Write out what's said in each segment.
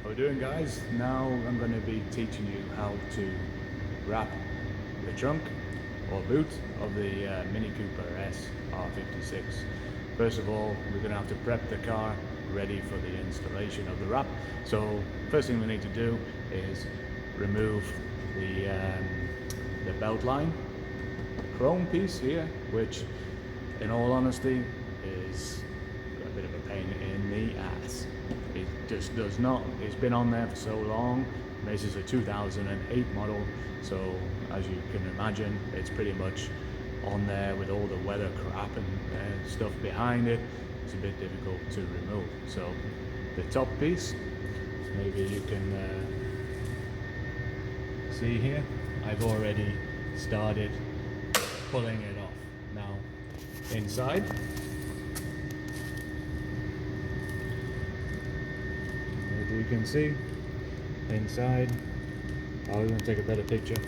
How we doing, guys? Now I'm going to be teaching you how to wrap the trunk or boot of the Mini Cooper S R56. First of all, we're going to have to prep the car ready for the installation of the wrap. So first thing we need to do is remove the belt line chrome piece here, which in all honesty is a bit of a pain in the ass. It just does not, it's been on there for so long. This is a 2008 model, so as you can imagine, it's pretty much on there with all the weather crap and stuff behind it. It's a bit difficult to remove. So the top piece, maybe you can see here, I've already started pulling it off. Now inside, as you can see, inside, I was going to take a better picture.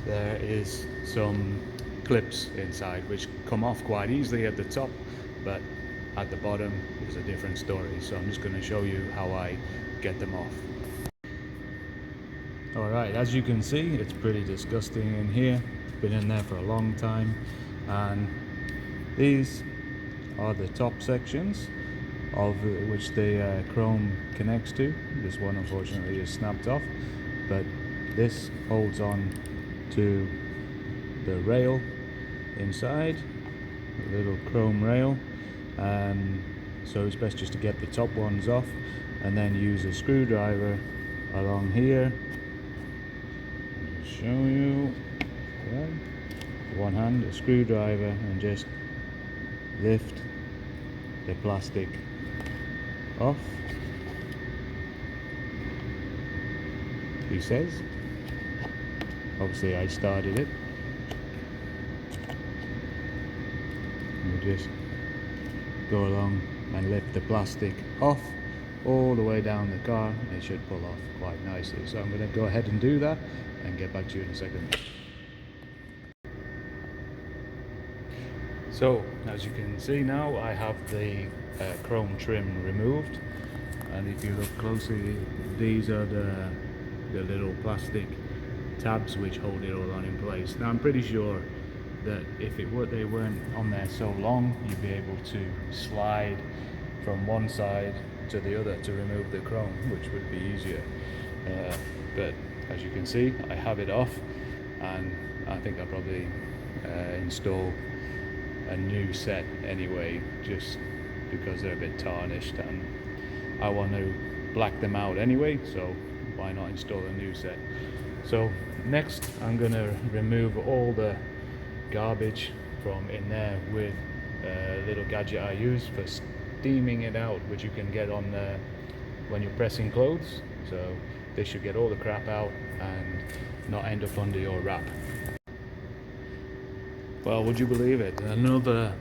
There is some clips inside which come off quite easily at the top, but at the bottom is a different story. So I'm just going to show you how I get them off. Alright, as you can see, it's pretty disgusting in here. Been in there for a long time, and these are the top sections of which the chrome connects to. This one unfortunately is snapped off, but this holds on to the rail inside, a little chrome rail. So it's best just to get the top ones off and then use a screwdriver along here. I'll show you. One hand, a screwdriver, and just lift the plastic off, he says. Obviously I started it. We'll just go along and lift the plastic off all the way down the car. It should pull off quite nicely. So I'm going to go ahead and do that and get back to you in a second. So as you can see now, I have the chrome trim removed, and if you look closely, these are the little plastic tabs which hold it all on in place. Now I'm pretty sure that if they weren't on there so long, you'd be able to slide from one side to the other to remove the chrome, which would be easier. But as you can see, I have it off, and I think I'll probably install a new set anyway, just because they're a bit tarnished and I want to black them out anyway, so why not install a new set. So next I'm going to remove all the garbage from in there with a little gadget I use for steaming it out, which you can get on when you're pressing clothes. So this should get all the crap out and not end up under your wrap. Well, would you believe it? Another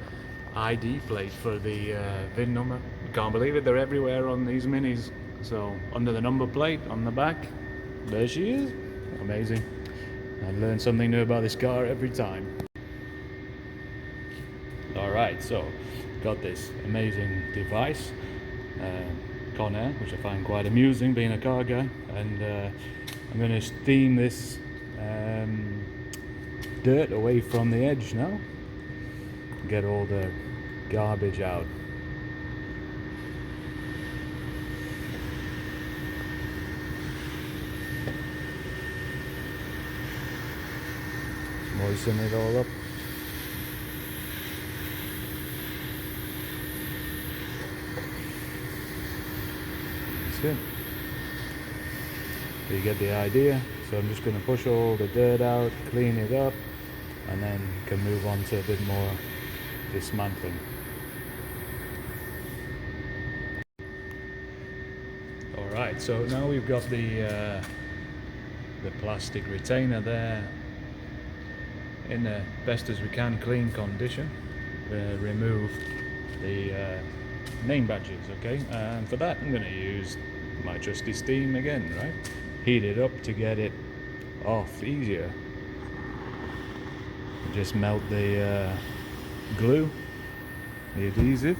ID plate for the VIN number. Can't believe it, they're everywhere on these Minis. So under the number plate on the back, there she is. Amazing. I learn something new about this car every time. Alright, so got this amazing device, Conair, which I find quite amusing being a car guy, and I'm going to steam this dirt away from the edge now, get all the garbage out. Moisten it all up. That's it. You get the idea. So I'm just going to push all the dirt out, clean it up, and then can move on to a bit more dismantling. Alright, so now we've got the plastic retainer there in the best as we can clean condition. Remove the name badges, okay? And for that I'm going to use my trusty steam again, right? Heat it up to get it off easier. Just melt the glue, the adhesive,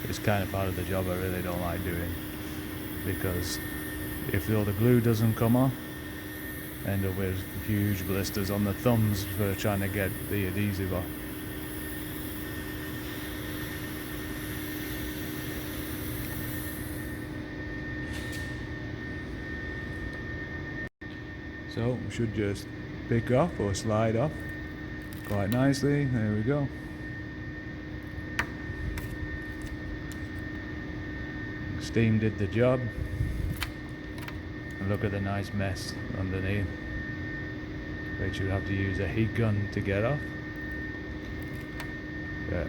it's kind of part of the job I really don't like doing, because if all the glue doesn't come off, I end up with huge blisters on the thumbs for trying to get the adhesive off. So we should just pick off or slide off quite nicely. There we go. Steam did the job. And look at the nice mess underneath, which you have to use a heat gun to get off. But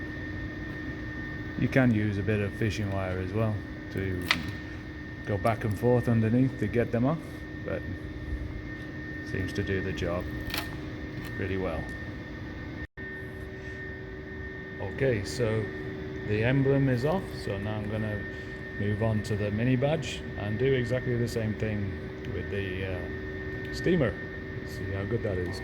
you can use a bit of fishing wire as well to go back and forth underneath to get them off, but seems to do the job pretty well. Okay, so the emblem is off, so now I'm going to move on to the mini badge and do exactly the same thing with the steamer. Let's see how good that is.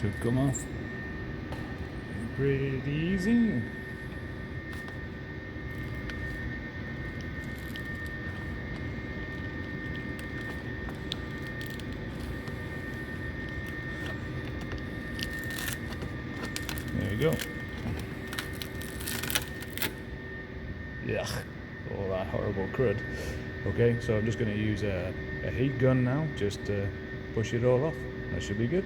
Should come off pretty easy. There we go. Yuck, all that horrible crud. Okay, so I'm just going to use a heat gun now just to push it all off. That should be good.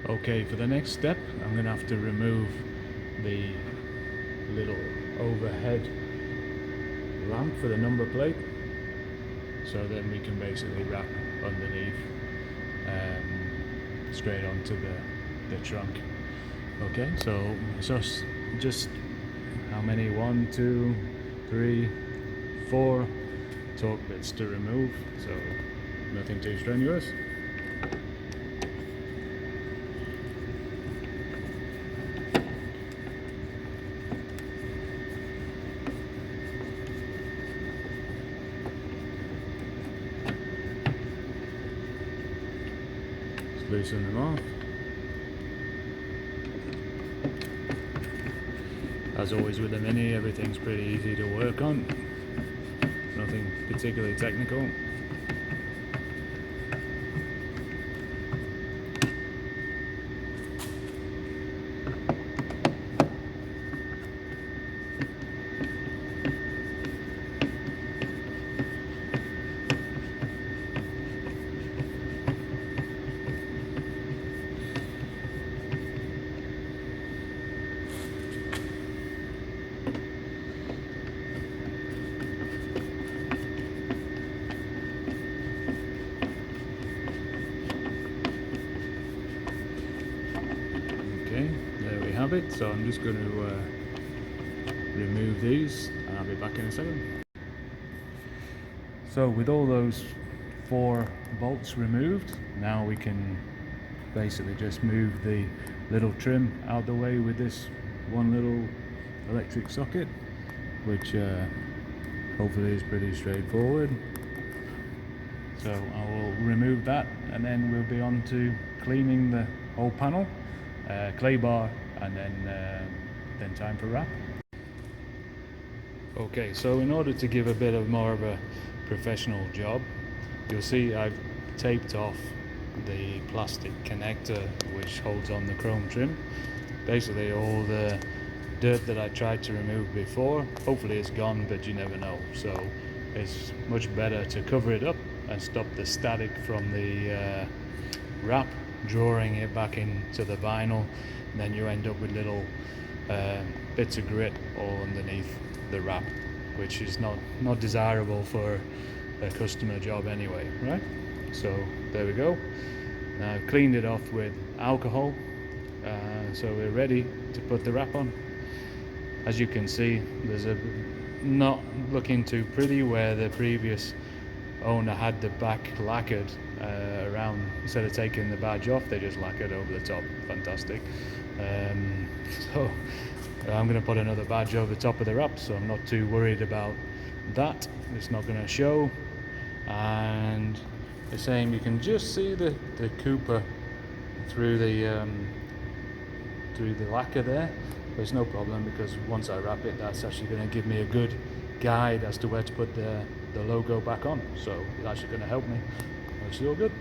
Okay, for the next step, I'm going to have to remove the little overhead lamp for the number plate, so then we can basically wrap underneath straight onto the trunk. Okay, so just how many? 1, 2, 3, 4 torque bits to remove, so nothing too strenuous. Loosen them off. As always with the Mini, everything's pretty easy to work on. Nothing particularly technical. Okay, there we have it. So I'm just going to remove these and I'll be back in a second. So with all those 4 bolts removed, now we can basically just move the little trim out the way with this one little electric socket, which hopefully is pretty straightforward. So I will remove that and then we'll be on to cleaning the whole panel, clay bar, and then time for wrap. Okay, so in order to give a bit of more of a professional job, you'll see I've taped off the plastic connector which holds on the chrome trim. Basically all the dirt that I tried to remove before, hopefully it's gone, but you never know. So it's much better to cover it up and stop the static from the wrap drawing it back into the vinyl, and then you end up with little bits of grit all underneath the wrap, which is not desirable for a customer job anyway, right? So there we go. Now I've cleaned it off with alcohol, so we're ready to put the wrap on. As you can see, there's a not looking too pretty where the previous owner had the back lacquered around. Instead of taking the badge off, they just lacquered over the top. Fantastic. So I'm going to put another badge over the top of the wrap, so I'm not too worried about that. It's not going to show. And the same, you can just see the Cooper through the lacquer there, but it's no problem, because once I wrap it, that's actually going to give me a good guide as to where to put the logo back on, so it's actually going to help me. It's all good.